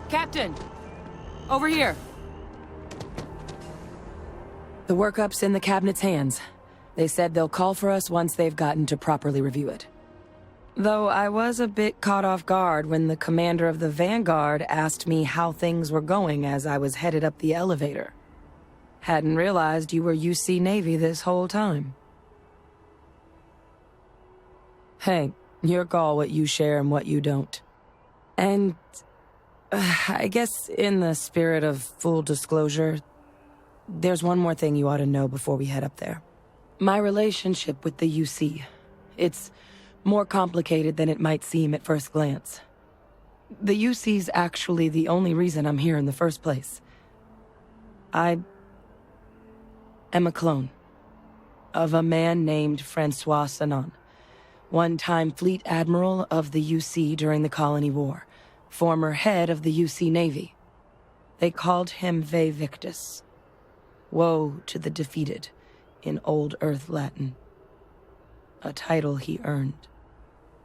Captain! Over here! The workup's in the cabinet's hands. They said they'll call for us once they've gotten to properly review it. Though I was a bit caught off guard when the commander of the Vanguard asked me how things were going as I was headed up the elevator. Hadn't realized you were UC Navy this whole time. Hey, your call what you share and what you don't. And I guess in the spirit of full disclosure, there's one more thing you ought to know before we head up there. My relationship with the UC. It's more complicated than it might seem at first glance. The UC's actually the only reason I'm here in the first place. I am a clone of a man named Francois Sanon, one-time fleet admiral of the UC during the Colony War, former head of the UC Navy. They called him Ve Victus. Woe to the defeated, in Old Earth Latin. A title he earned.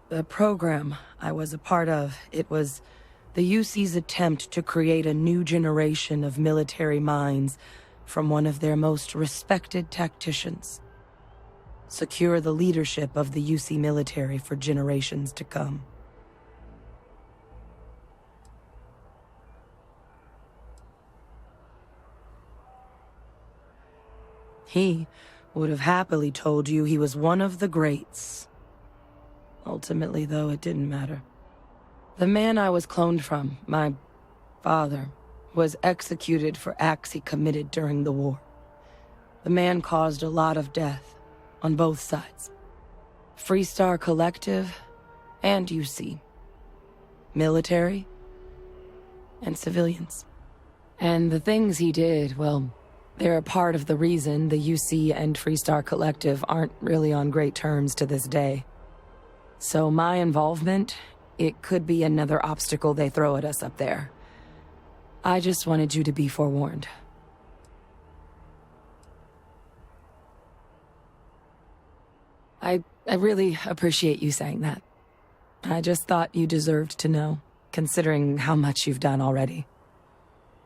The program I was a part of, it was the UC's attempt to create a new generation of military minds from one of their most respected tacticians. Secure the leadership of the UC military for generations to come. He would have happily told you he was one of the greats. Ultimately, though, it didn't matter. The man I was cloned from, my father, was executed for acts he committed during the war. The man caused a lot of death, on both sides. Freestar Collective and UC. Military and civilians. And the things he did, well, they're a part of the reason the UC and Freestar Collective aren't really on great terms to this day. So my involvement, it could be another obstacle they throw at us up there. I just wanted you to be forewarned. I really appreciate you saying that. I just thought you deserved to know, considering how much you've done already.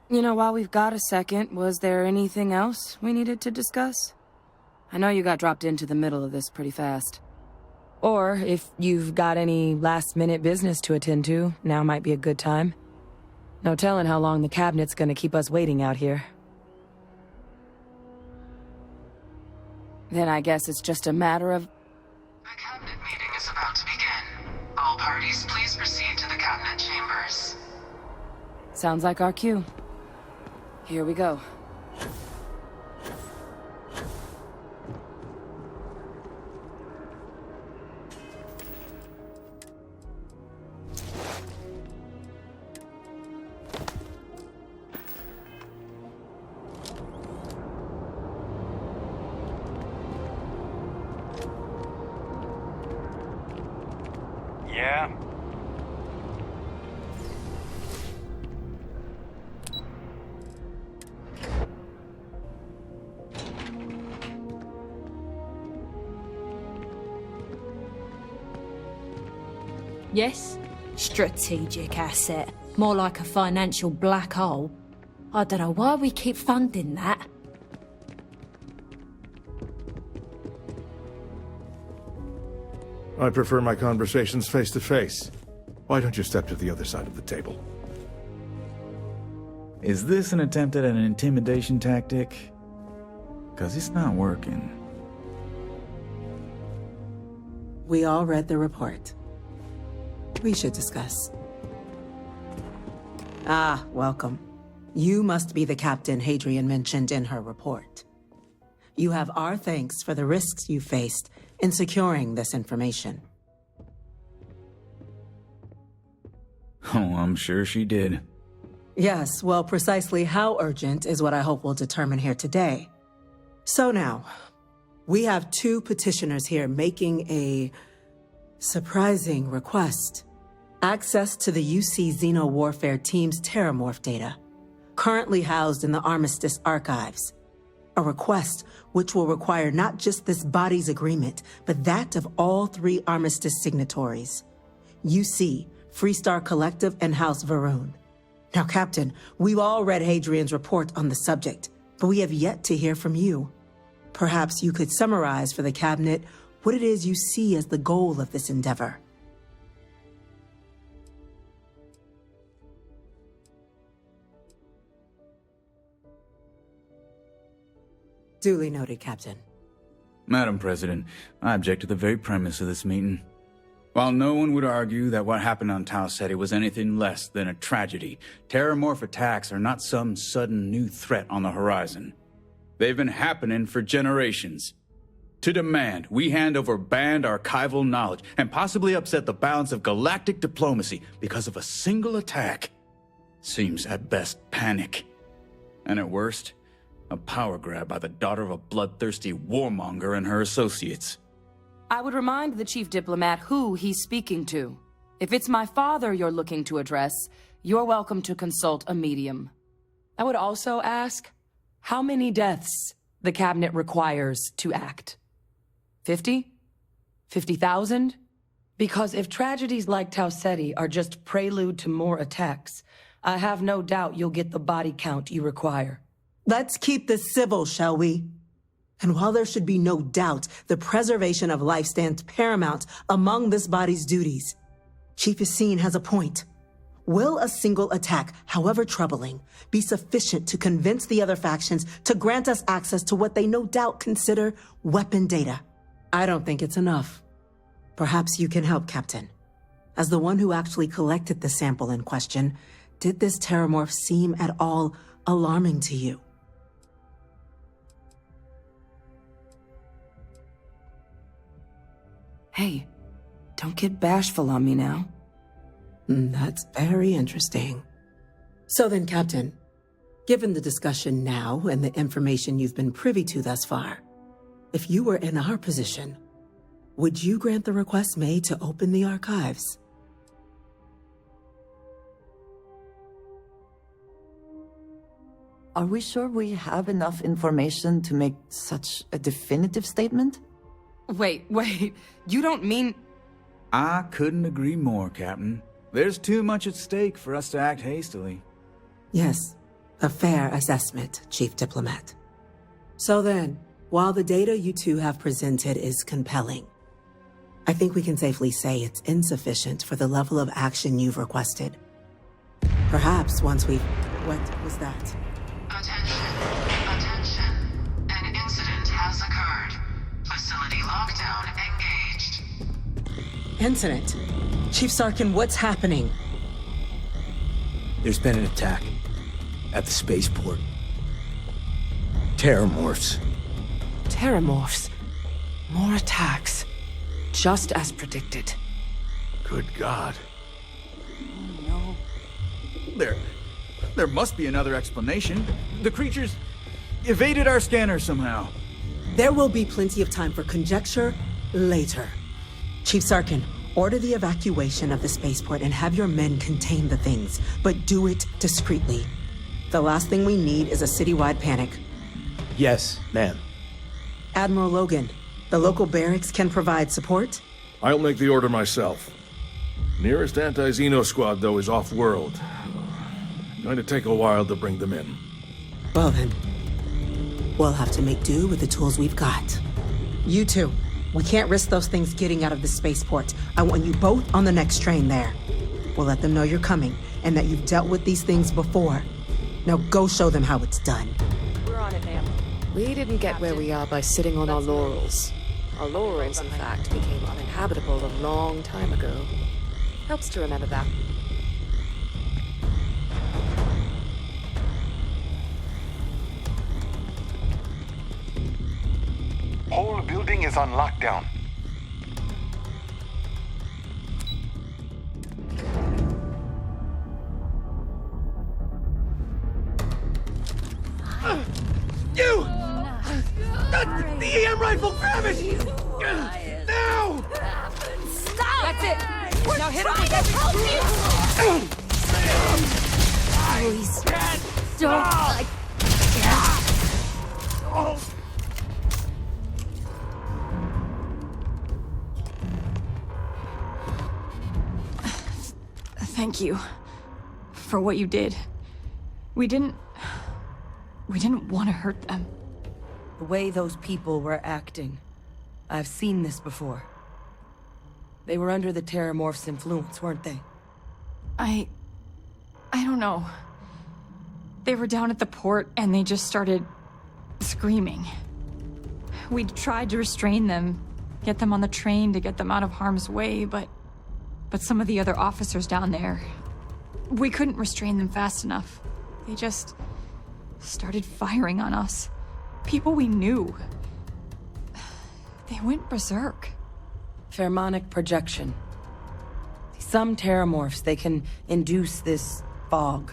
You know, while we've got a second, was there anything else we needed to discuss? I know you got dropped into the middle of this pretty fast. Or, if you've got any last-minute business to attend to, now might be a good time. No telling how long the cabinet's gonna keep us waiting out here. Then I guess it's just a matter of... The cabinet meeting is about to begin. All parties, please proceed to the cabinet chambers. Sounds like our cue. Here we go. Yeah? Yes? Strategic asset. More like a financial black hole. I don't know why we keep funding that. I prefer my conversations face to face. Why don't you step to the other side of the table? Is this an attempt at an intimidation tactic? 'Cause it's not working. We all read the report. We should discuss. Ah, welcome. You must be the captain Hadrian mentioned in her report. You have our thanks for the risks you faced in securing this information. Oh, I'm sure she did. Yes, well, precisely how urgent is what I hope we'll determine here today. So now, we have two petitioners here making a surprising request. Access to the UC Xeno Warfare Team's Terramorph data, currently housed in the Armistice archives. A request which will require not just this body's agreement, but that of all three Armistice signatories. UC, Freestar Collective, and House Varun. Now, Captain, we've all read Hadrian's report on the subject, but we have yet to hear from you. Perhaps you could summarize for the Cabinet what it is you see as the goal of this endeavor. Duly noted, Captain. Madam President, I object to the very premise of this meeting. While no one would argue that what happened on Tau Ceti was anything less than a tragedy, terramorph attacks are not some sudden new threat on the horizon. They've been happening for generations. To demand we hand over banned archival knowledge and possibly upset the balance of galactic diplomacy because of a single attack seems at best panic. And at worst, a power grab by the daughter of a bloodthirsty warmonger and her associates. I would remind the chief diplomat who he's speaking to. If it's my father you're looking to address, you're welcome to consult a medium. I would also ask how many deaths the Cabinet requires to act. 50? 50,000? Because if tragedies like Tau Ceti are just prelude to more attacks, I have no doubt you'll get the body count you require. Let's keep this civil, shall we? And while there should be no doubt the preservation of life stands paramount among this body's duties, Chief Yassine has a point. Will a single attack, however troubling, be sufficient to convince the other factions to grant us access to what they no doubt consider weapon data? I don't think it's enough. Perhaps you can help, Captain. As the one who actually collected the sample in question, did this terramorph seem at all alarming to you? Hey, don't get bashful on me now. That's very interesting. So then, Captain, given the discussion now and the information you've been privy to thus far, if you were in our position, would you grant the request made to open the archives? Are we sure we have enough information to make such a definitive statement? Wait, you don't mean... I couldn't agree more, Captain. There's too much at stake for us to act hastily. Yes, a fair assessment, Chief Diplomat. So then, while the data you two have presented is compelling, I think we can safely say it's insufficient for the level of action you've requested. Perhaps once we've... What was that? Attention. An incident has occurred. Facility lockdown engaged. Incident? Chief Sarkin, what's happening? There's been an attack at the spaceport. Terramorphs. Terramorphs. More attacks. Just as predicted. Good God. Oh, no. There must be another explanation. The creatures evaded our scanner somehow. There will be plenty of time for conjecture later. Chief Sarkin, order the evacuation of the spaceport and have your men contain the things, but do it discreetly. The last thing we need is a citywide panic. Yes, ma'am. Admiral Logan, the local barracks can provide support? I'll make the order myself. Nearest anti-Xeno squad, though, is off-world. Going to take a while to bring them in. Well then, we'll have to make do with the tools we've got. You two, we can't risk those things getting out of the spaceport. I want you both on the next train there. We'll let them know you're coming and that you've dealt with these things before. Now go show them how it's done. We're on it, ma'am. We didn't get where we are by sitting on our laurels. Our laurels, in fact, became uninhabitable a long time ago. Helps to remember that. Whole building is on lockdown. You! The EM rifle, grab it! Now! Stop! That's it! Now hit him with every... Please, don't... Thank you for what you did. We didn't want to hurt them. The way those people were acting. I've seen this before. They were under the Terramorph's influence, weren't they? I don't know. They were down at the port and they just started screaming. We tried to restrain them, get them on the train to get them out of harm's way, but some of the other officers down there, we couldn't restrain them fast enough. They just started firing on us. People we knew. They went berserk. Pheromonic projection. Some Terramorphs, they can induce this fog.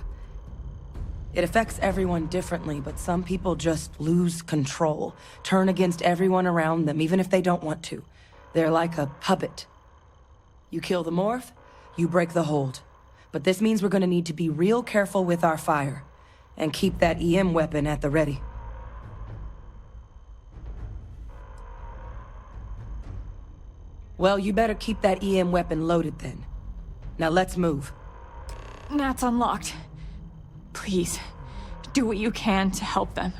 It affects everyone differently, but some people just lose control, turn against everyone around them, even if they don't want to. They're like a puppet. You kill the morph, you break the hold. But this means we're gonna need to be real careful with our fire, and keep that EM weapon at the ready. Well, you better keep that EM weapon loaded then. Now let's move. That's unlocked. Please, do what you can to help them.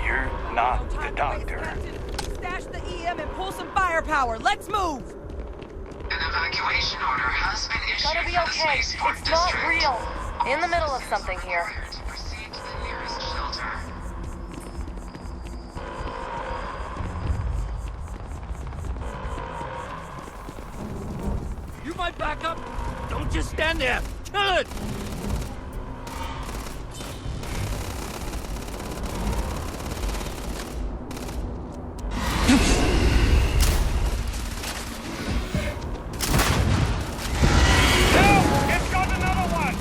You're not the doctor. Stash the EM and pull some firepower. Let's move! An evacuation order has been issued Gonna be for the okay. spaceport It's not district. real. In the middle of something here. To proceed to the nearest shelter. You might back up. Don't just stand there. Kill it! It's got another one!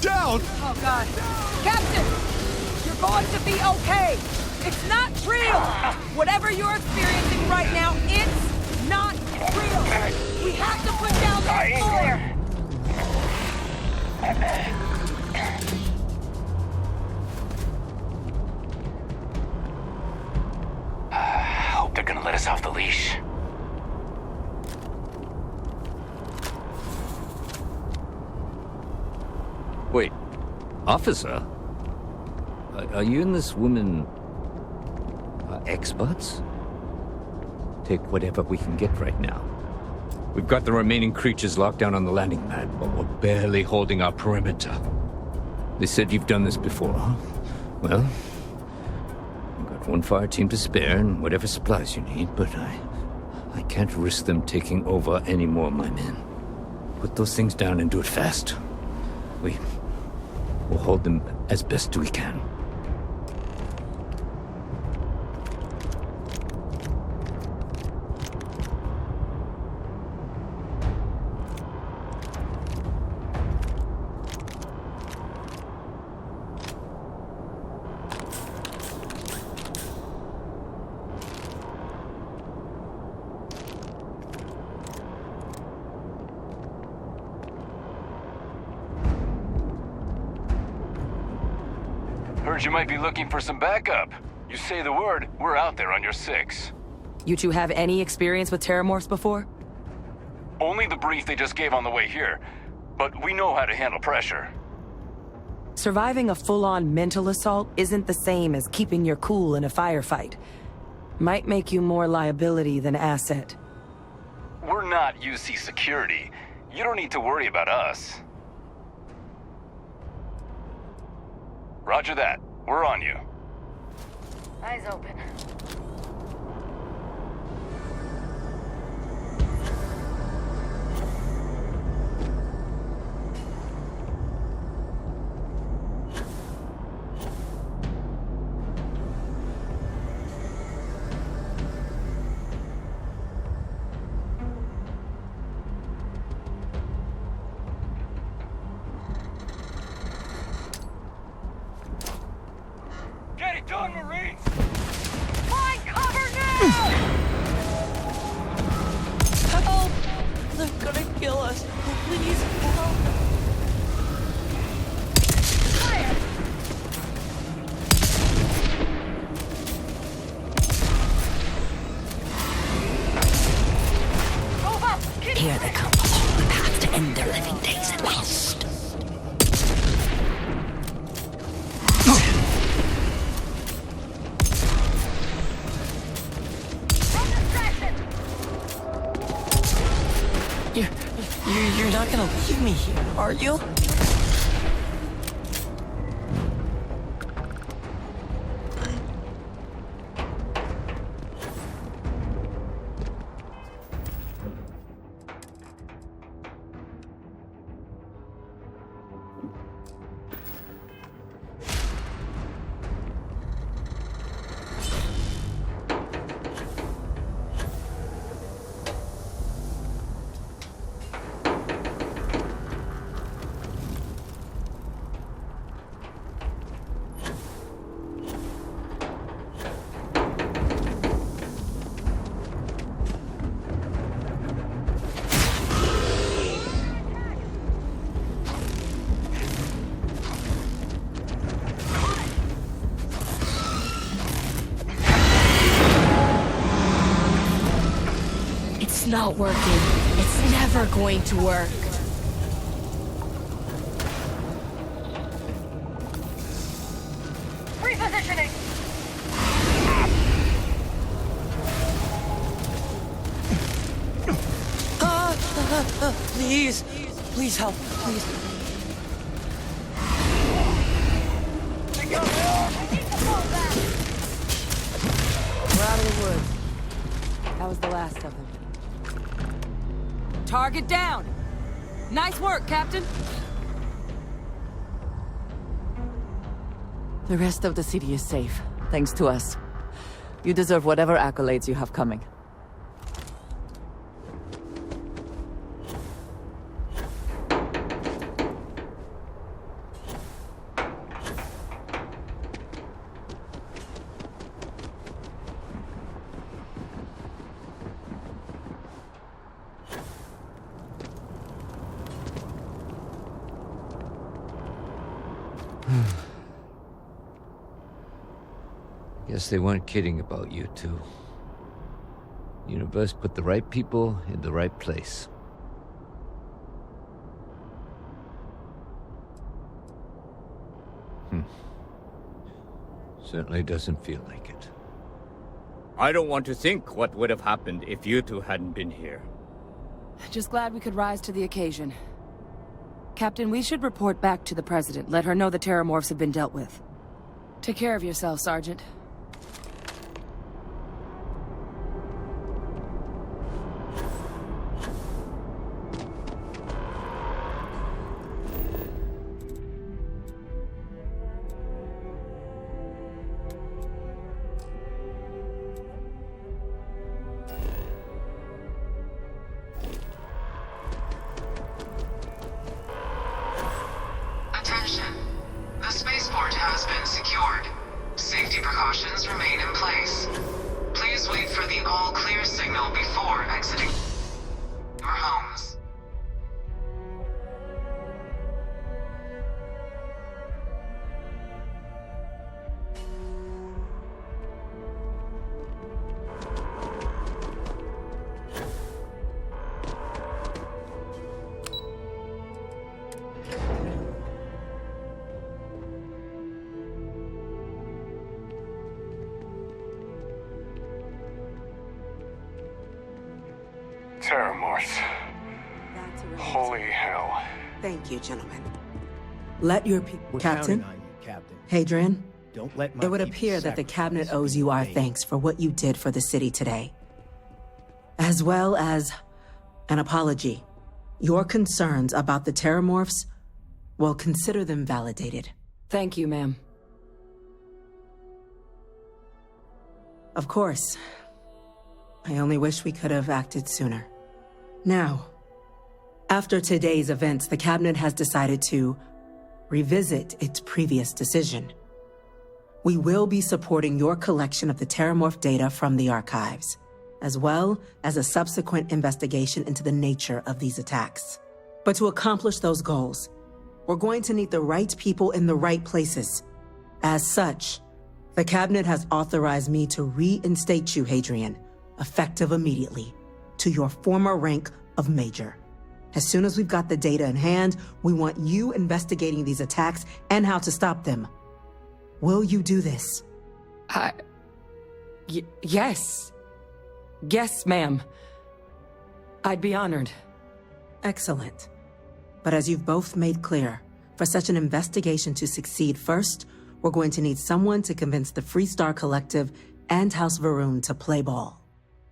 Down! Oh, God. Captain! You're going to be okay! It's not real! Whatever you're experiencing right now, it's not real! We have to put down that sword! Hope they're gonna let us off the leash. Wait, officer? Are you and this woman experts? Take whatever we can get right now. We've got the remaining creatures locked down on the landing pad, but we're barely holding our perimeter. They said you've done this before, huh? Well, we've got one fire team to spare and whatever supplies you need, but I can't risk them taking over any more of my men. Put those things down and do it fast. We'll hold them as best we can. Heard you might be looking for some backup. You say the word, we're out there on your 6. You two have any experience with Terramorphs before? Only the brief they just gave on the way here. But we know how to handle pressure. Surviving a full-on mental assault isn't the same as keeping your cool in a firefight. Might make you more liability than asset. We're not UC security. You don't need to worry about us. Roger that. We're on you. Eyes open. on, Marines! Find cover now! Help! They're gonna kill us. Please help. Fire! Move up! Here they come along the path to end their living days at last. You're not gonna leave me here, are you? It's not working. It's never going to work. Repositioning! Please. Please help. Please. We're out of the woods. That was the last of them. Target down! Nice work, Captain! The rest of the city is safe, thanks to us. You deserve whatever accolades you have coming. Guess they weren't kidding about you two. Universe put the right people in the right place. Certainly doesn't feel like it. I don't want to think what would have happened if you two hadn't been here. Just glad we could rise to the occasion. Captain, we should report back to the President. Let her know the Terramorphs have been dealt with. Take care of yourself, Sergeant. Attention. The spaceport has been secured. Safety precautions remain in place. Please wait for the all-clear signal before exiting your homes. Terramorphs. Holy hell. Thank you, gentlemen. Let your people... We're Captain? counting on you, Captain. Hadrian? Don't let my It would people appear that the Cabinet sacrifice owes you our vain. thanks for what you did for the city today. As well as an apology. Your concerns about the Terramorphs, well, consider them validated. Thank you, ma'am. Of course. I only wish we could have acted sooner. Now, after today's events, the Cabinet has decided to revisit its previous decision. We will be supporting your collection of the Terramorph data from the archives, as well as a subsequent investigation into the nature of these attacks. But to accomplish those goals, we're going to need the right people in the right places. As such, the Cabinet has authorized me to reinstate you, Hadrian, effective immediately, to your former rank of Major. As soon as we've got the data in hand, we want you investigating these attacks and how to stop them. Will you do this? Yes. Yes, ma'am. I'd be honored. Excellent. But as you've both made clear, for such an investigation to succeed first, we're going to need someone to convince the Freestar Collective and House Varun to play ball.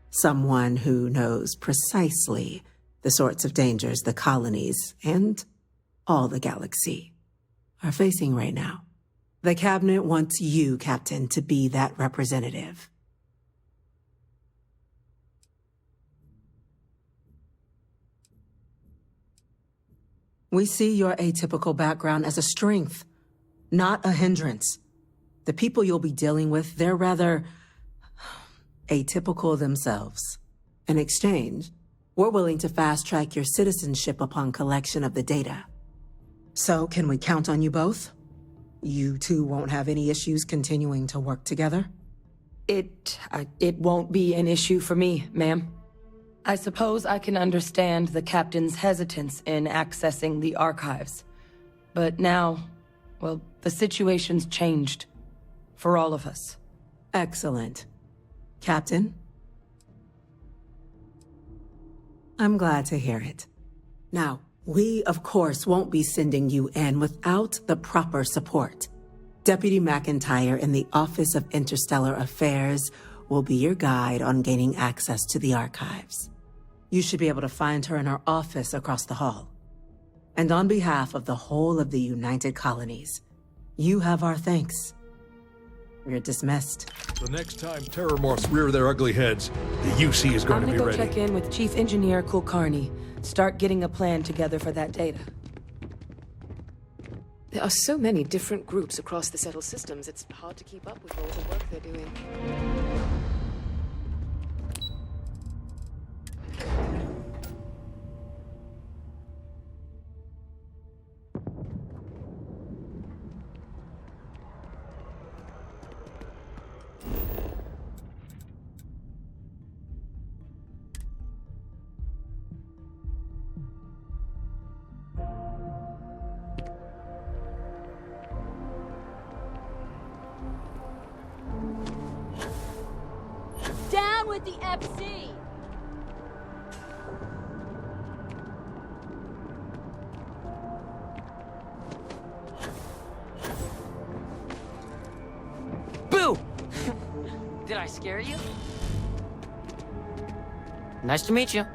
Someone who knows precisely the sorts of dangers the colonies and all the galaxy are facing right now. The Cabinet wants you, Captain, to be that representative. We see your atypical background as a strength, not a hindrance. The people you'll be dealing with, they're rather atypical themselves. In exchange, we're willing to fast-track your citizenship upon collection of the data. So, can we count on you both? You two won't have any issues continuing to work together? It won't be an issue for me, ma'am. I suppose I can understand the Captain's hesitance in accessing the archives. But now, well, the situation's changed. For all of us. Excellent. Captain? I'm glad to hear it. Now, we, of course, won't be sending you in without the proper support. Deputy McIntyre in the Office of Interstellar Affairs will be your guide on gaining access to the archives. You should be able to find her in her office across the hall. And on behalf of the whole of the United Colonies, you have our thanks. You're dismissed. The next time Terramorphs rear their ugly heads, the UC is going to be I'm gonna ready. go check in with Chief Engineer Kulkarni. Start getting a plan together for that data. There are so many different groups across the settled systems, it's hard to keep up with all the work they're doing. Down with the FC! Boo! Did I scare you? Nice to meet you.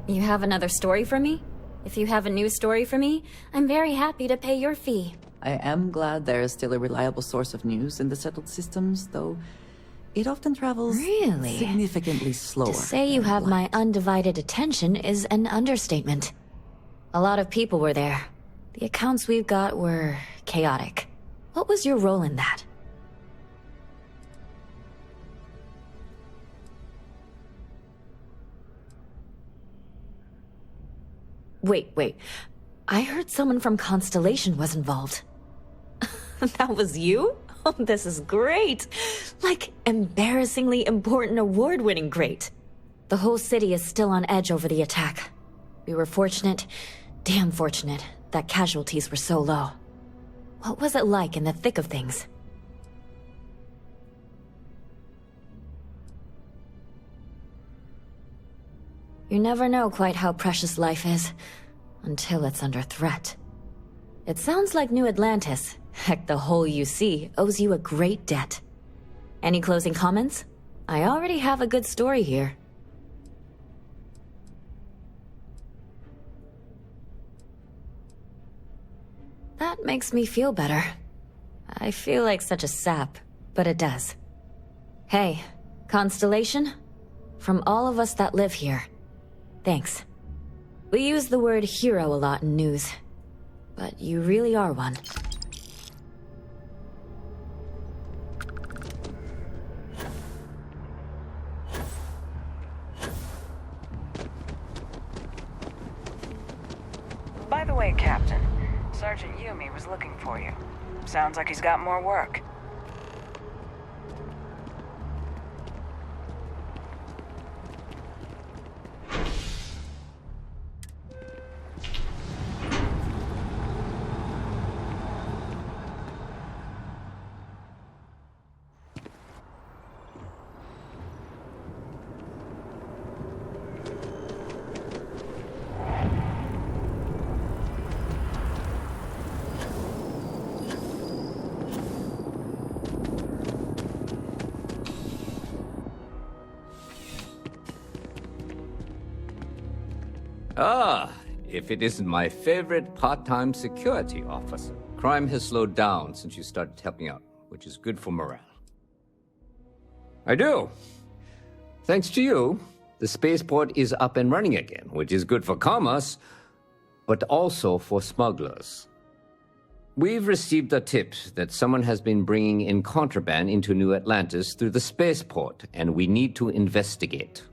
You have another story for me? If you have a new story for me, I'm very happy to pay your fee. I am glad there is still a reliable source of news in the settled systems, though it often travels significantly slower. To say you have my undivided attention is an understatement. A lot of people were there. The accounts we've got were chaotic. What was your role in that? Wait. I heard someone from Constellation was involved. That was you? Oh, this is great. Like, embarrassingly important award-winning great. The whole city is still on edge over the attack. We were fortunate, damn fortunate, that casualties were so low. What was it like in the thick of things? You never know quite how precious life is, until it's under threat. It sounds like New Atlantis, heck, the whole UC, owes you a great debt. Any closing comments? I already have a good story here. That makes me feel better. I feel like such a sap, but it does. Hey, Constellation? From all of us that live here, thanks. We use the word hero a lot in news, but you really are one. By the way, Captain, Sergeant Yumi was looking for you. Sounds like he's got more work. Ah, if it isn't my favorite part-time security officer. Crime has slowed down since you started helping out, which is good for morale. I do. Thanks to you, the spaceport is up and running again, which is good for commerce, but also for smugglers. We've received a tip that someone has been bringing in contraband into New Atlantis through the spaceport, and we need to investigate.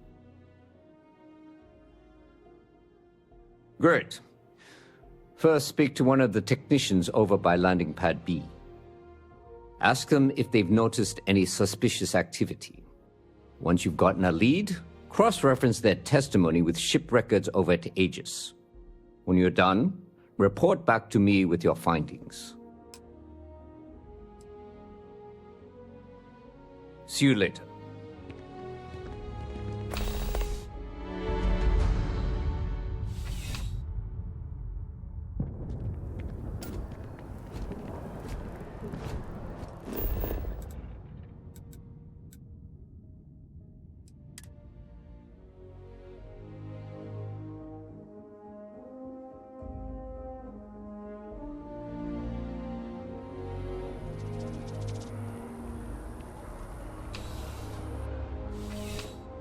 Great. First, speak to one of the technicians over by Landing Pad B. Ask them if they've noticed any suspicious activity. Once you've gotten a lead, cross-reference their testimony with ship records over at Aegis. When you're done, report back to me with your findings. See you later.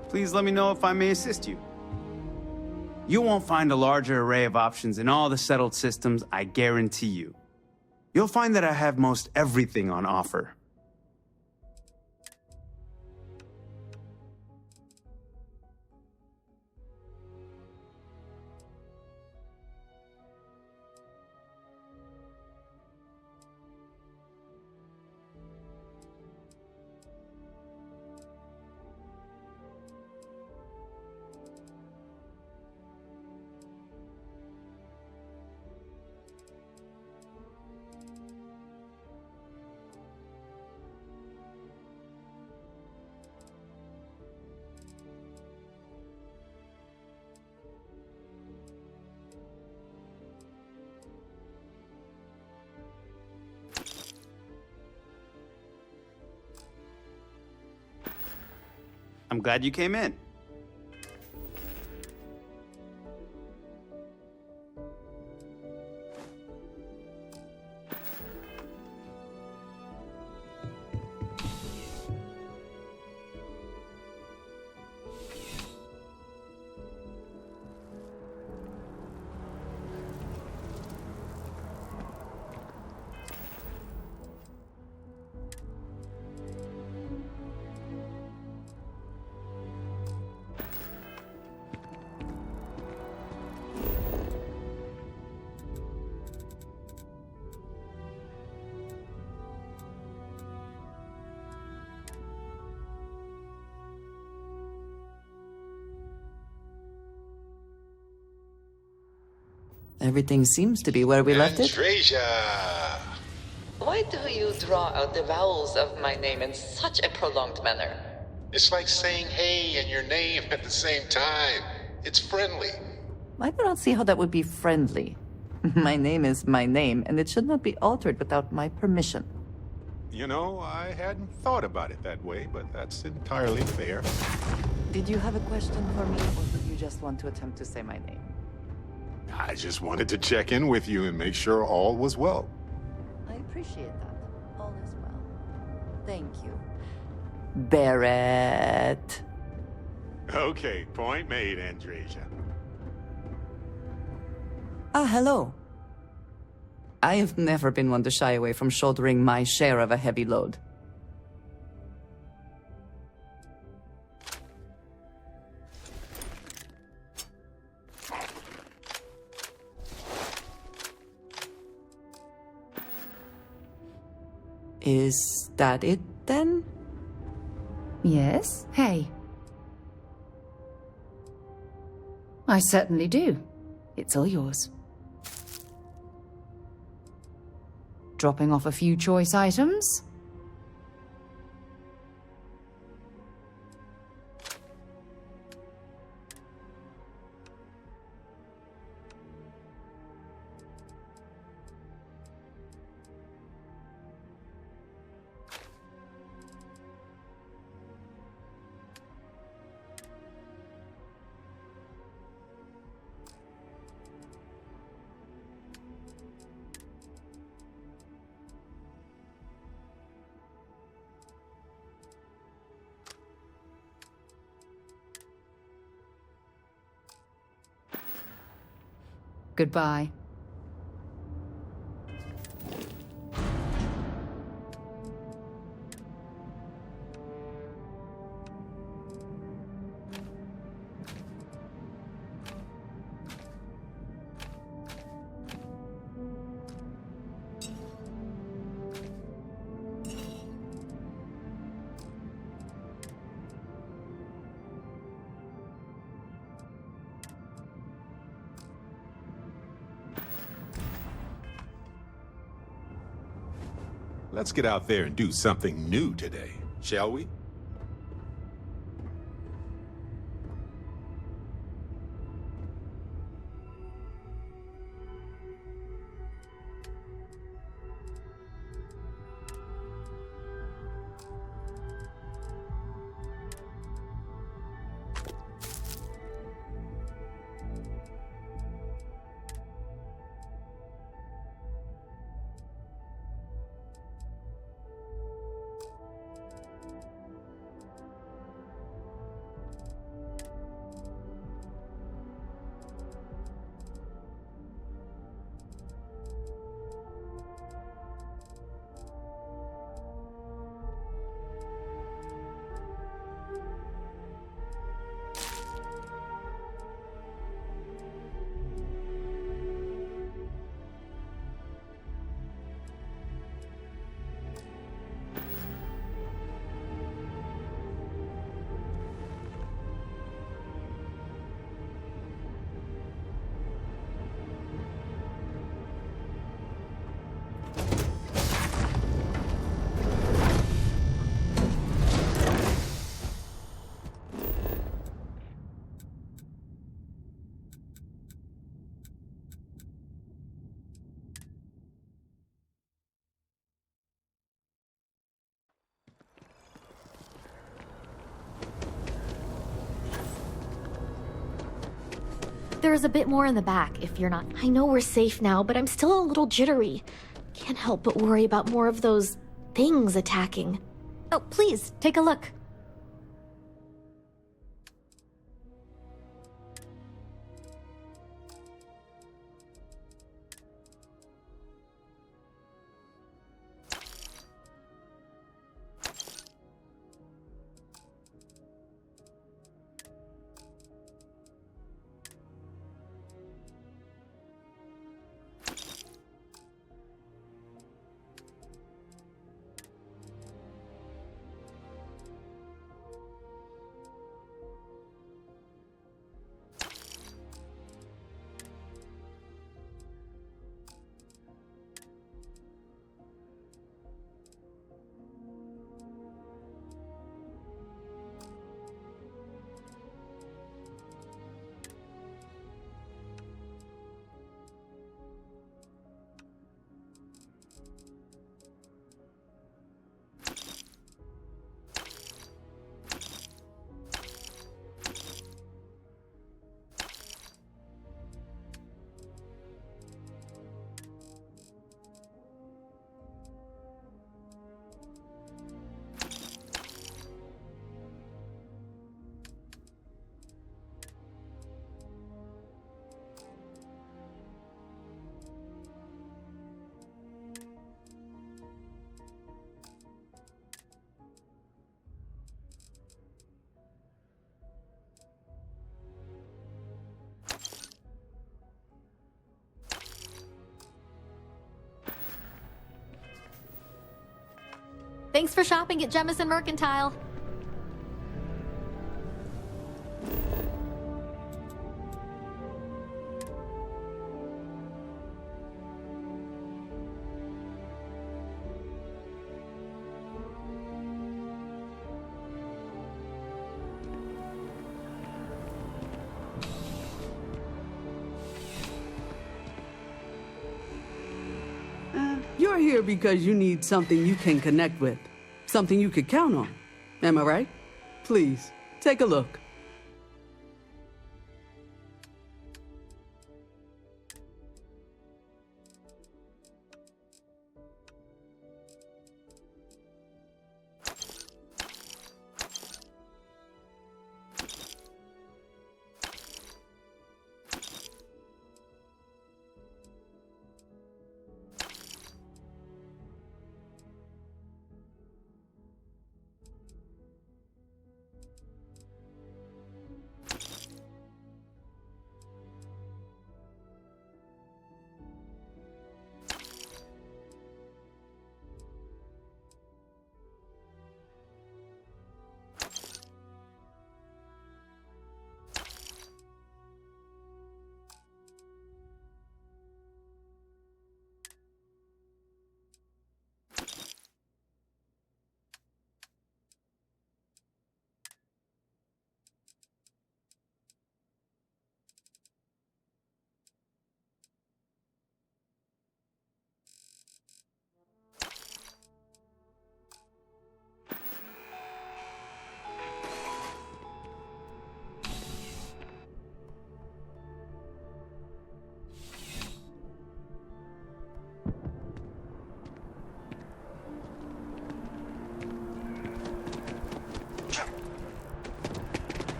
Please let me know if I may assist you. You won't find a larger array of options in all the settled systems, I guarantee you. You'll find that I have most everything on offer. I'm glad you came in. Everything seems to be where we left it. Andreja! Why do you draw out the vowels of my name in such a prolonged manner? It's like saying hey and your name at the same time. It's friendly. I do not see how that would be friendly. My name is my name, and it should not be altered without my permission. You know, I hadn't thought about it that way, but that's entirely fair. Did you have a question for me, or did you just want to attempt to say my name? I just wanted to check in with you and make sure all was well. I appreciate that. All is well. Thank you. Barrett. Okay, point made, Andreja. Ah, hello. I have never been one to shy away from shouldering my share of a heavy load. Is that it, then? Yes? Hey. I certainly do. It's all yours. Dropping off a few choice items? Goodbye. Let's get out there and do something new today, shall we? There's a bit more in the back, if you're not... I know we're safe now, but I'm still a little jittery. Can't help but worry about more of those things attacking. Oh, please, take a look. Thanks for shopping at Jemison Mercantile. You're here because you need something you can connect with. Something you could count on. Am I right? Please, take a look.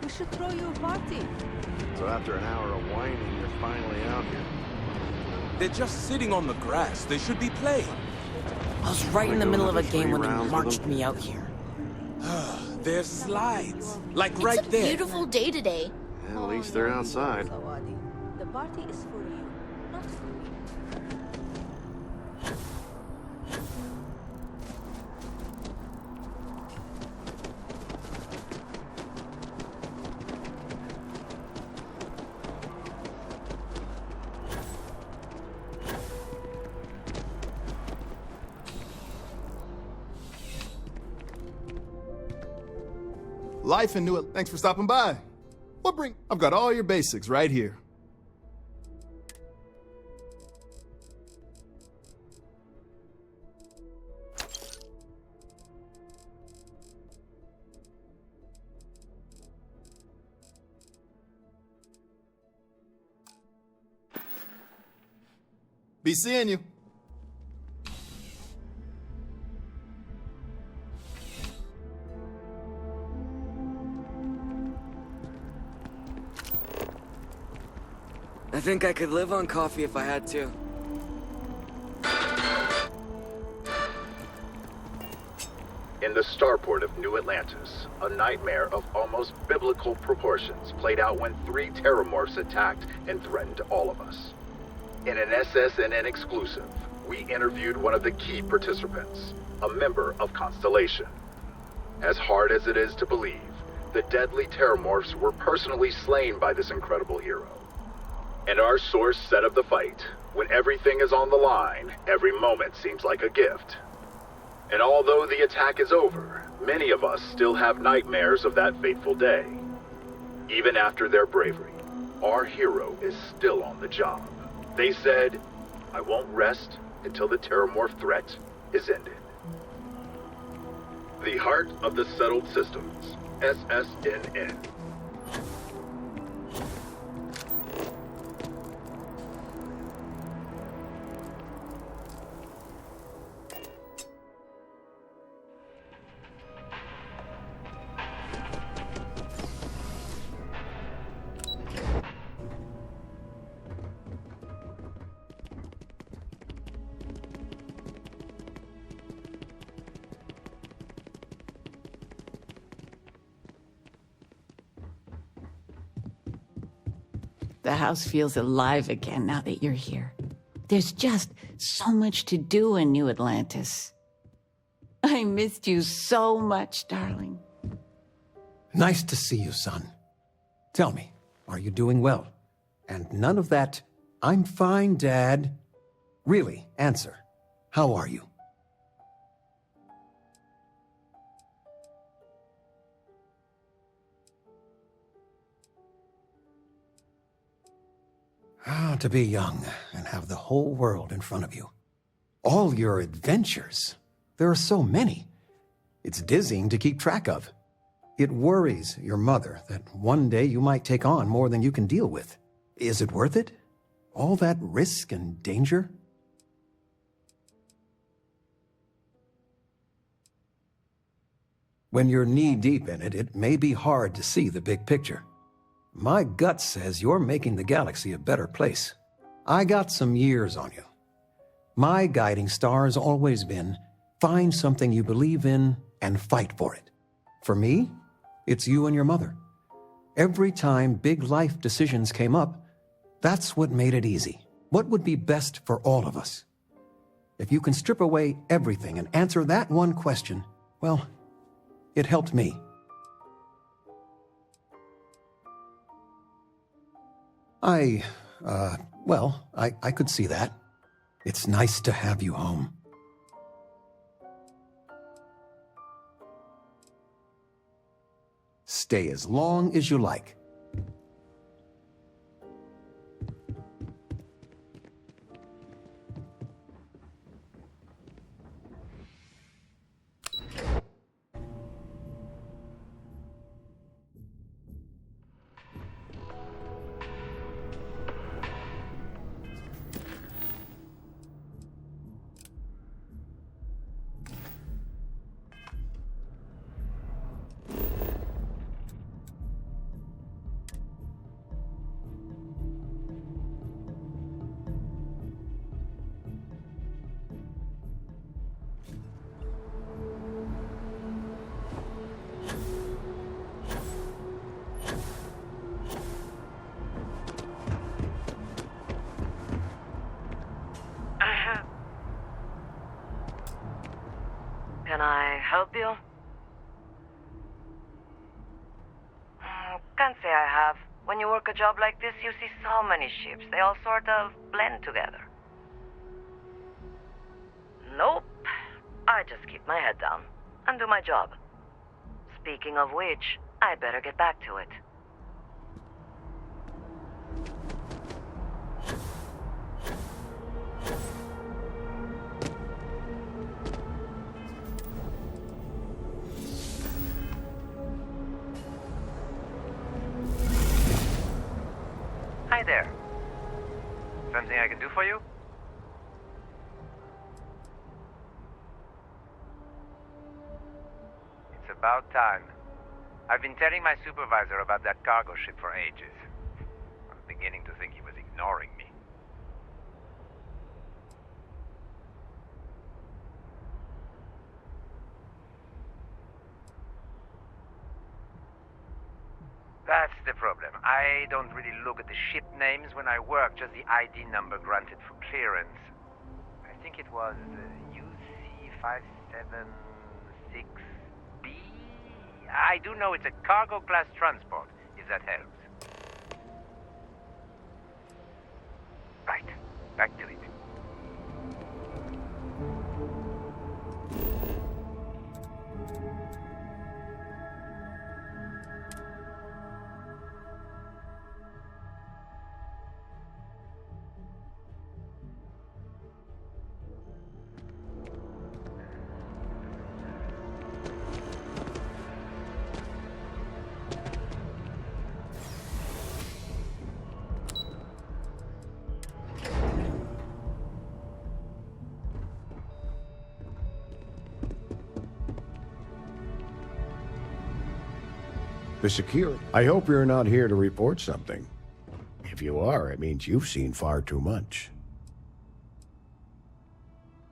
We should throw you a party. So after an hour of whining, you're finally out here. They're just sitting on the grass. They should be playing. I was right in the middle of a game when they marched me out here. There's slides. Like right there. It's a beautiful day today. At least they're outside. The party is for you, not for me. Life and New It. Thanks for stopping by. I've got all your basics right here. Be seeing you. I think I could live on coffee if I had to. In the starport of New Atlantis, a nightmare of almost biblical proportions played out when 3 terramorphs attacked and threatened all of us. In an SSNN exclusive, we interviewed one of the key participants, a member of Constellation. As hard as it is to believe, the deadly terramorphs were personally slain by this incredible hero. And our source said of the fight, when everything is on the line, every moment seems like a gift. And although the attack is over, many of us still have nightmares of that fateful day. Even after their bravery, our hero is still on the job. They said, "I won't rest until the terramorph threat is ended." The heart of the settled systems, SSNN. The house feels alive again now that you're here. There's just so much to do in New Atlantis. I I missed you so much, darling. Nice to see you, son. Tell me, are you doing well? And none of that, I'm fine, Dad. Really, answer. How are you? Ah, to be young and have the whole world in front of you. All your adventures. There are so many. It's dizzying to keep track of. It worries your mother that one day you might take on more than you can deal with. Is it worth it? All that risk and danger? When you're knee-deep in it, it may be hard to see the big picture. My gut says you're making the galaxy a better place. I got some years on you. My guiding star has always been, find something you believe in and fight for it. For me, it's you and your mother. Every time big life decisions came up, that's what made it easy. What would be best for all of us? If you can strip away everything and answer that one question, well, it helped me. I could see that. It's nice to have you home. Stay as long as you like. Can I help you? Can't say I have. When you work a job like this, you see so many ships. They all sort of blend together. Nope. I just keep my head down and do my job. Speaking of which, I better get back to it. Hi there. Something I can do for you? It's about time. I've been telling my supervisor about that cargo ship for ages. I'm beginning to think he was ignoring me. That's the problem. I don't really look at the ship names when I work, just the ID number granted for clearance. I think it was UC576B. I do know it's a cargo class transport, if that helps. Right, back to it. The security. I hope you're not here to report something. If you are, it means you've seen far too much.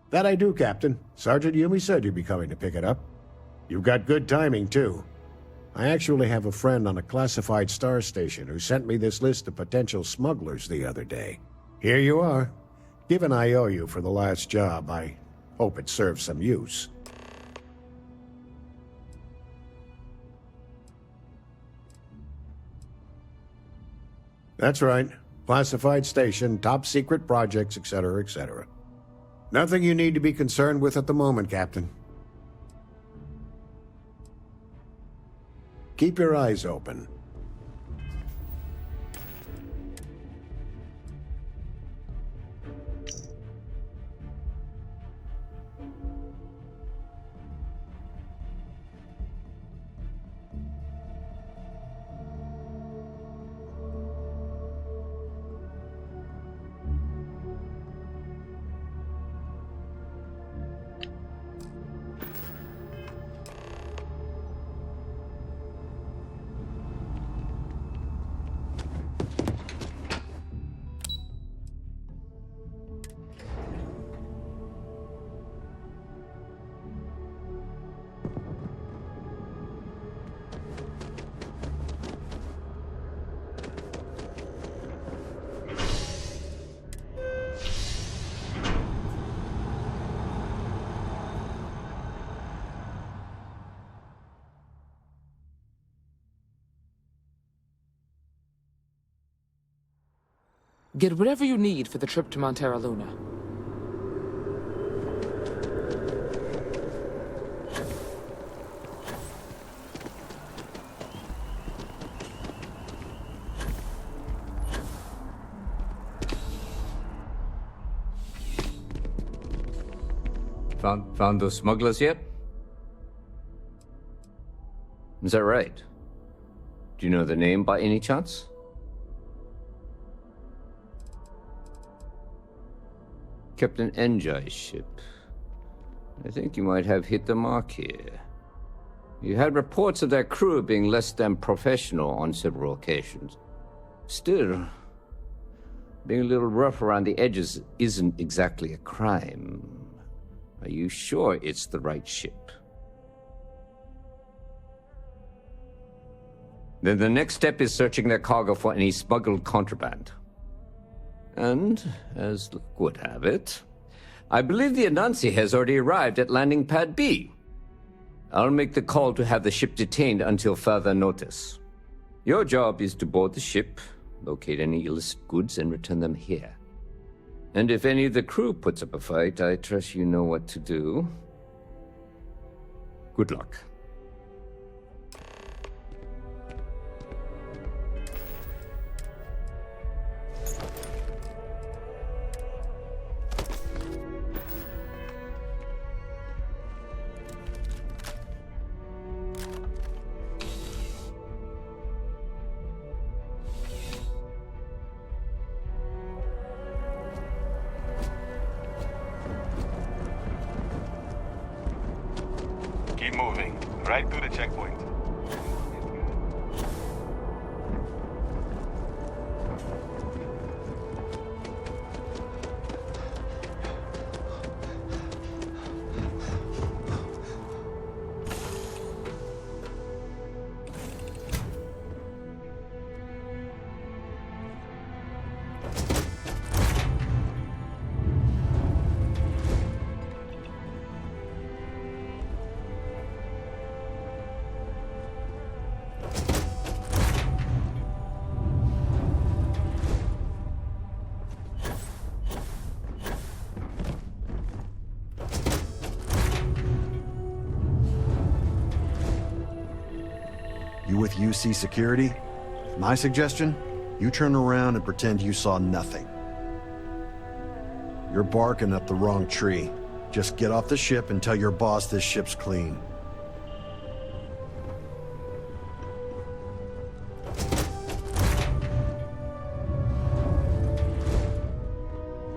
That I do, Captain. Sergeant Yumi said you'd be coming to pick it up. You've got good timing, too. I actually have a friend on a classified star station who sent me this list of potential smugglers the other day. Here you are. Given I owe you for the last job, I hope it serves some use. That's right. Classified station, top secret projects, etc., etc. Nothing you need to be concerned with at the moment, Captain. Keep your eyes open. Get whatever you need for the trip to Montera Luna. Found those smugglers yet? Is that right? Do you know the name by any chance? Captain Enjai's ship. I think you might have hit the mark here. You had reports of their crew being less than professional on several occasions. Still, being a little rough around the edges isn't exactly a crime. Are you sure it's the right ship? Then the next step is searching their cargo for any smuggled contraband. And, as luck would have it, I believe the Anansi has already arrived at landing pad B. I'll make the call to have the ship detained until further notice. Your job is to board the ship, locate any illicit goods, and return them here. And if any of the crew puts up a fight, I trust you know what to do. Good luck. Keep moving, right through the checkpoint. You with UC Security? My suggestion? You turn around and pretend you saw nothing. You're barking up the wrong tree. Just get off the ship and tell your boss this ship's clean.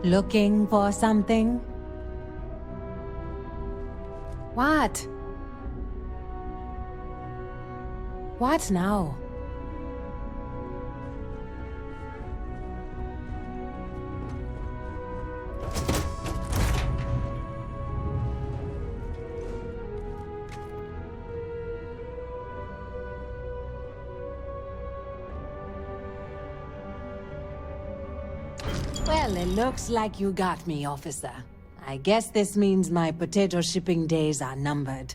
Looking for something? What? What now? Well, it looks like you got me, officer. I guess this means my potato shipping days are numbered.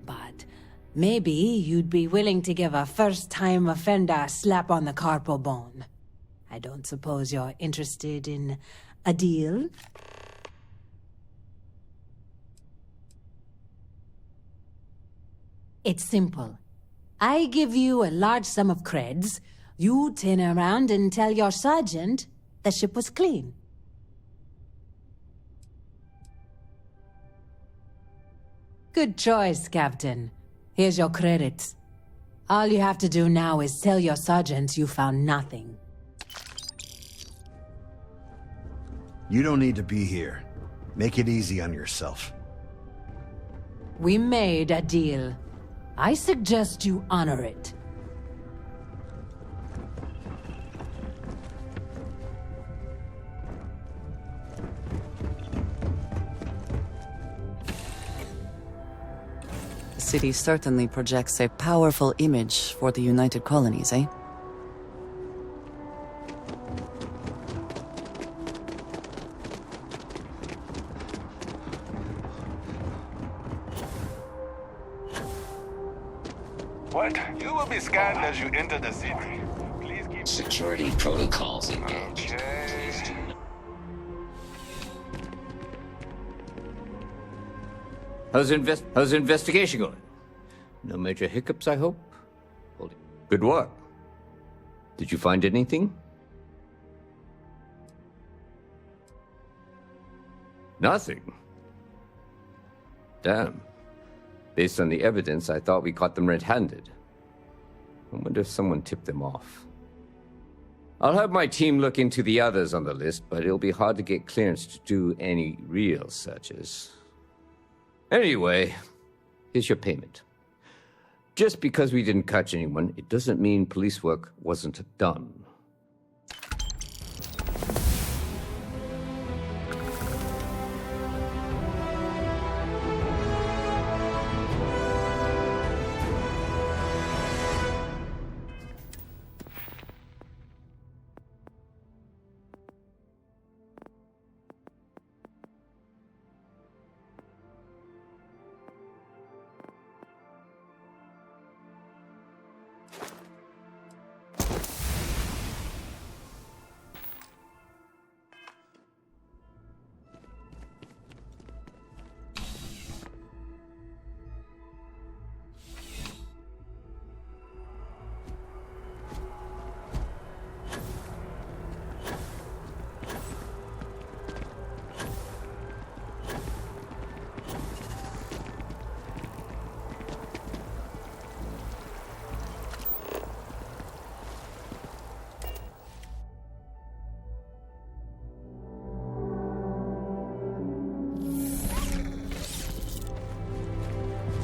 But maybe you'd be willing to give a first-time offender a slap on the carpal bone. I don't suppose you're interested in a deal? It's simple. I give you a large sum of creds. You turn around and tell your sergeant the ship was clean. Good choice, Captain. Here's your credits. All you have to do now is tell your sergeant you found nothing. You don't need to be here. Make it easy on yourself. We made a deal. I suggest you honor it. The city certainly projects a powerful image for the United Colonies, eh? What? You will be scanned as you enter the city. Please keep security protocols engaged. How's the investigation going? No major hiccups, I hope? Good work. Did you find anything? Nothing? Damn. Based on the evidence, I thought we caught them red-handed. I wonder if someone tipped them off. I'll have my team look into the others on the list, but it'll be hard to get clearance to do any real searches. Anyway, here's your payment. Just because we didn't catch anyone, it doesn't mean police work wasn't done.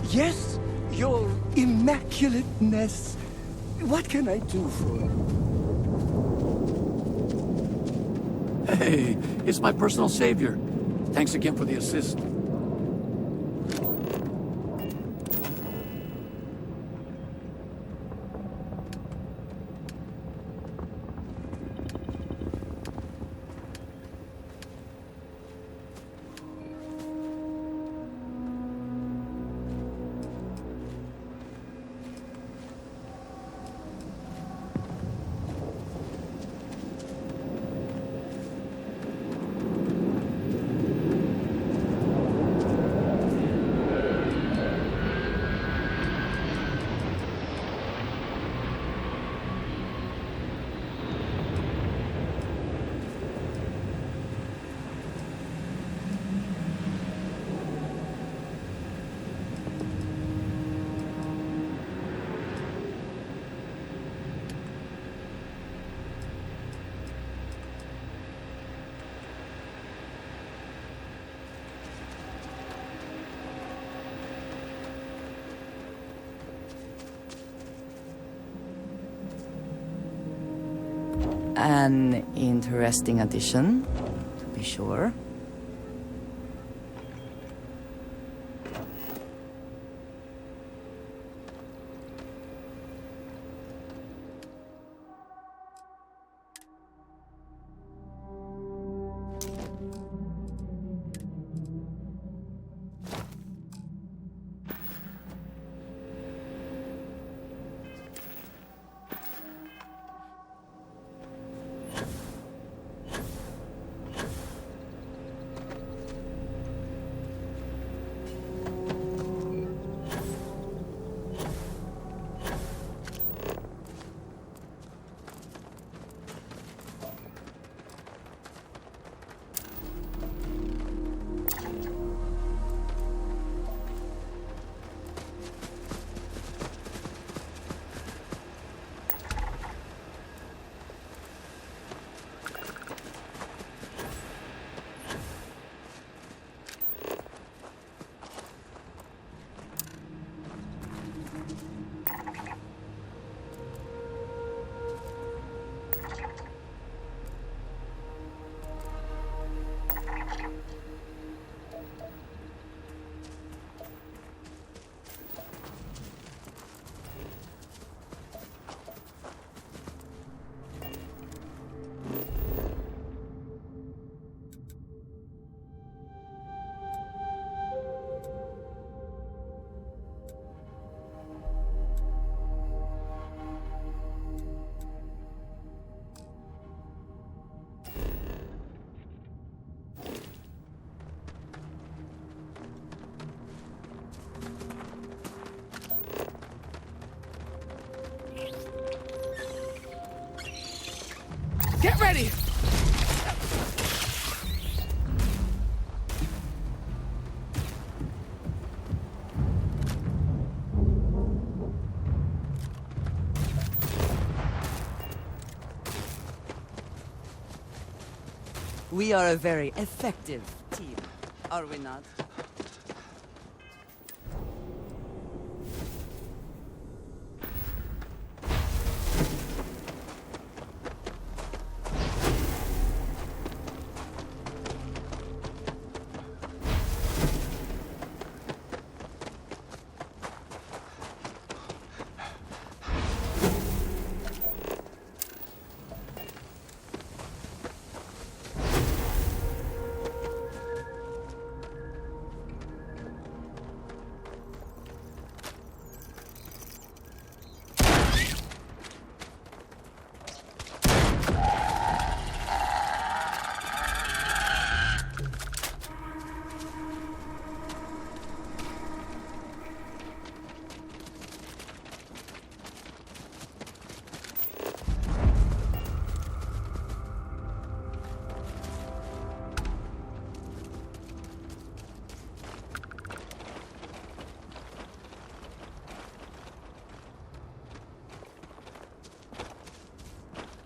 Yes, your immaculateness. What can I do for you? Hey, it's my personal savior. Thanks again for the assist. An interesting addition, to be sure. Get ready! We are a very effective team, are we not?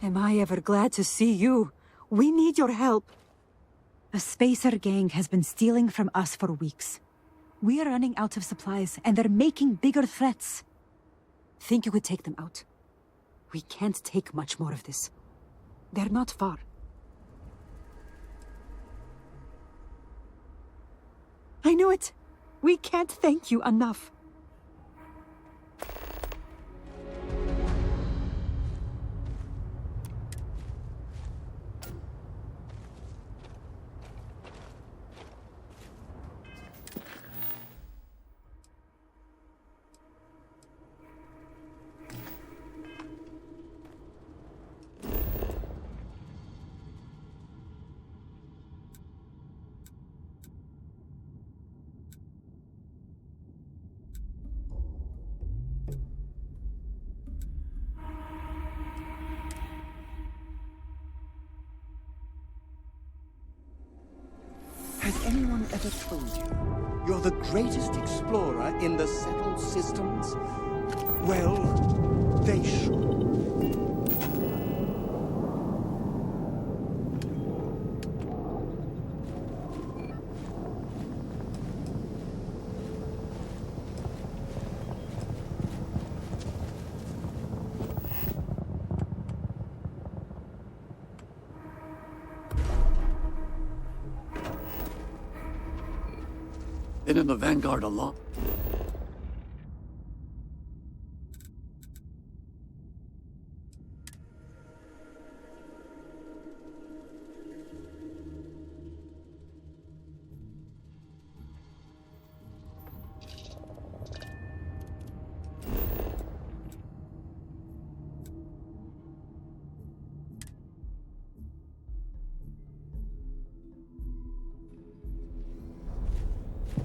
Am I ever glad to see you? We need your help. A spacer gang has been stealing from us for weeks. We are running out of supplies, and they're making bigger threats. Think you could take them out? We can't take much more of this. They're not far. I knew it! We can't thank you enough. Has anyone ever told you you're the greatest explorer in the settled systems? Well, they should. Been in the Vanguard a lot.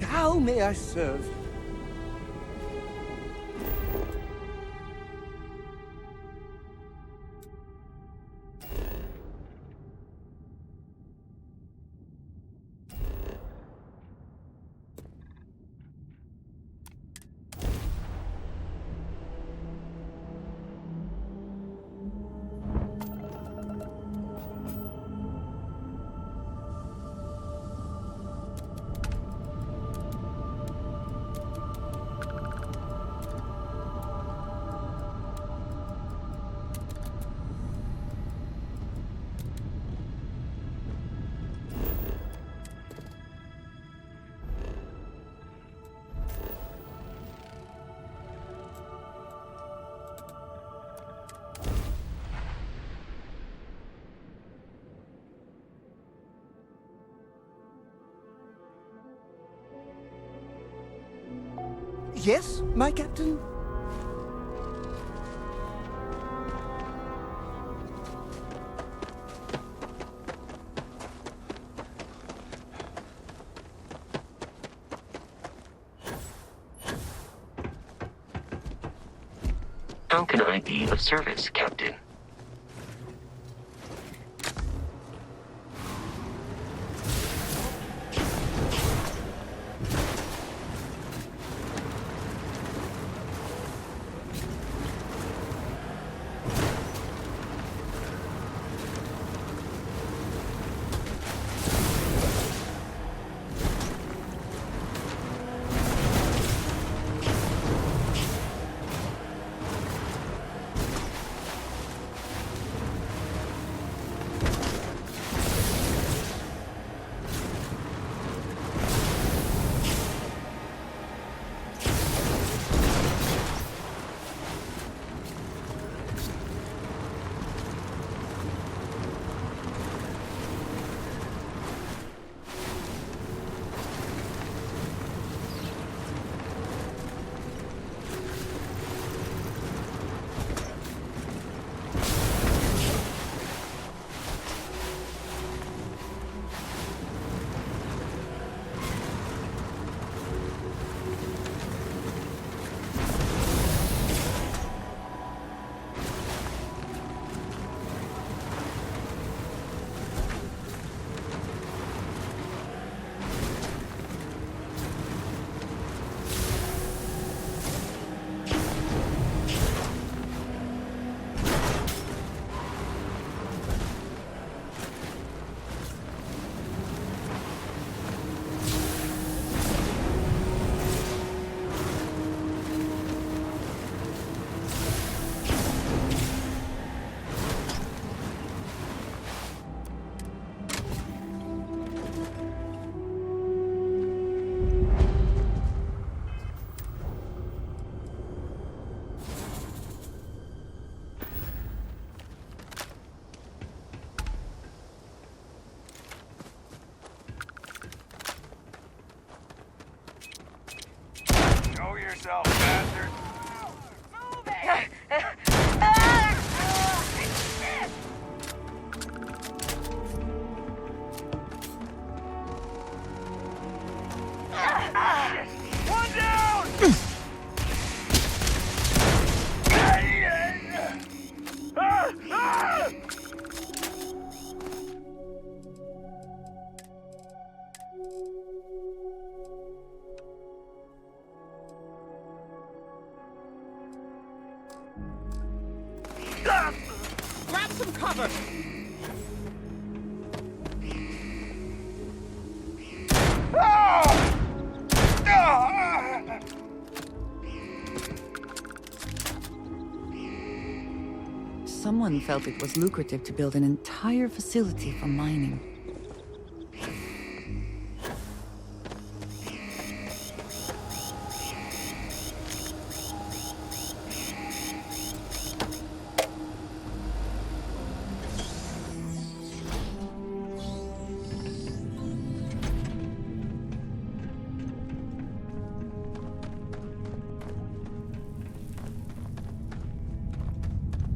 How may I serve? Yes, my captain? How can I be of service, Captain? yourself, bastard! Move it! One down! Grab some cover! Someone felt it was lucrative to build an entire facility for mining.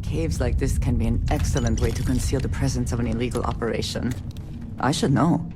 Caves like this can be an excellent way to conceal the presence of an illegal operation. I should know.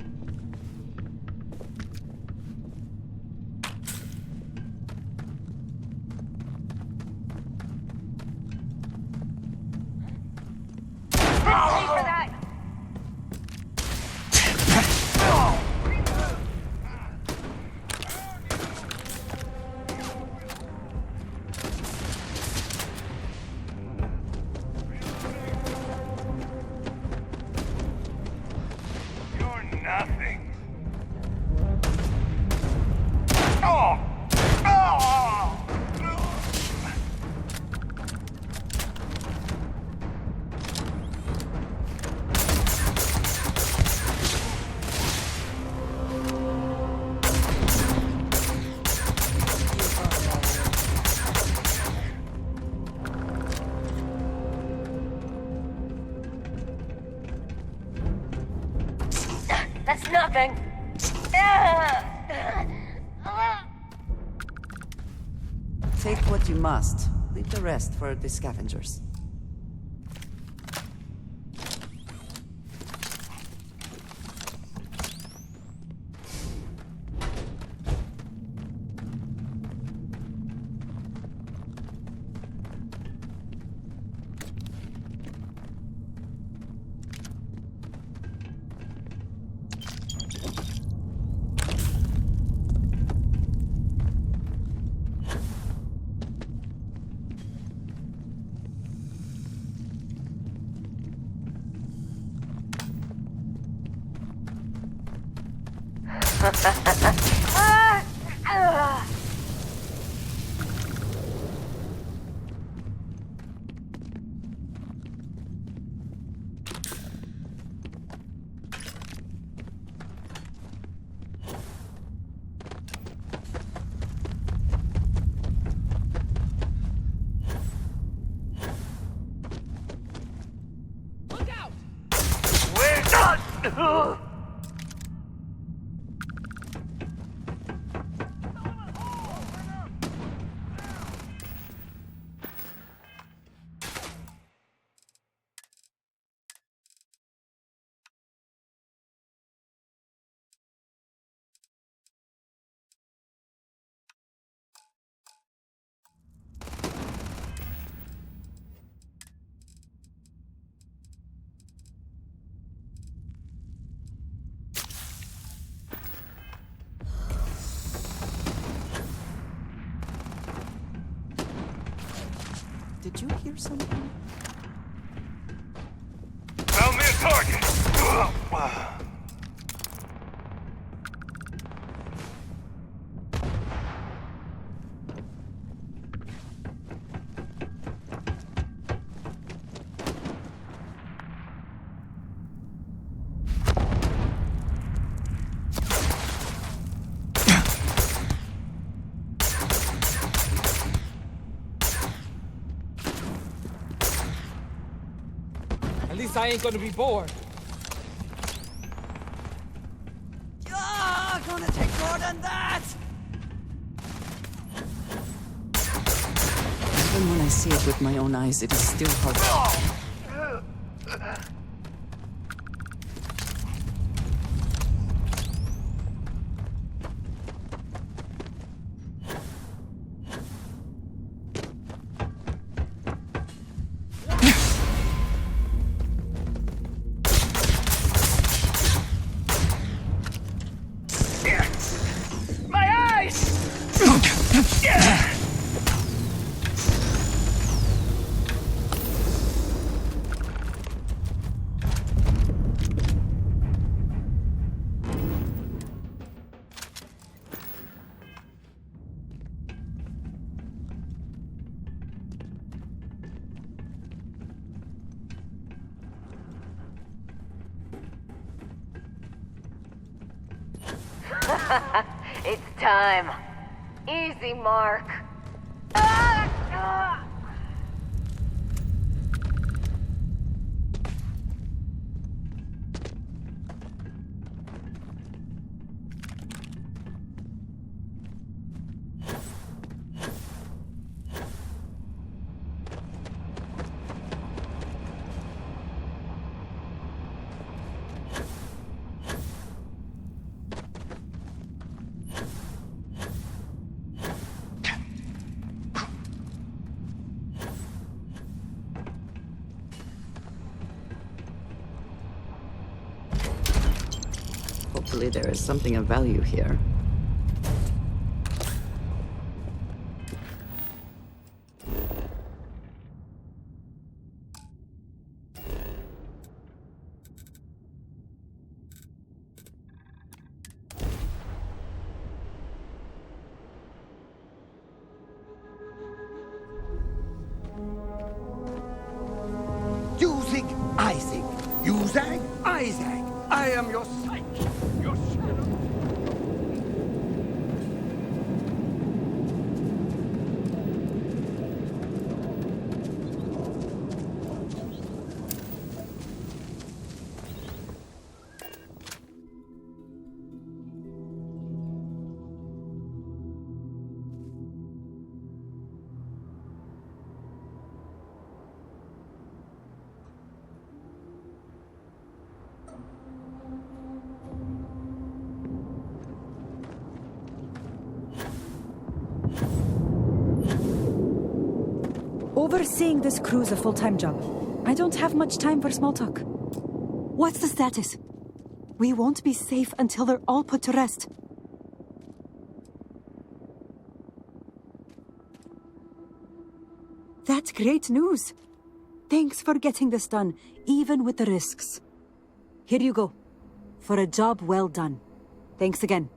That's nothing. Take what you must. Leave the rest for the scavengers. Look out! We're done! Did you hear something? Found me a target! At least I ain't gonna be bored. Gonna take more than that! Even when I see it with my own eyes, it is still hard. It's time. Easy, Mark. Hopefully there is something of value here. Using Isaac. Using Isaac. I am your sight. Your shadow. Overseeing this crew is a full-time job. I don't have much time for small talk. What's the status? We won't be safe until they're all put to rest. That's great news. Thanks for getting this done, even with the risks. Here you go. For a job well done. Thanks again.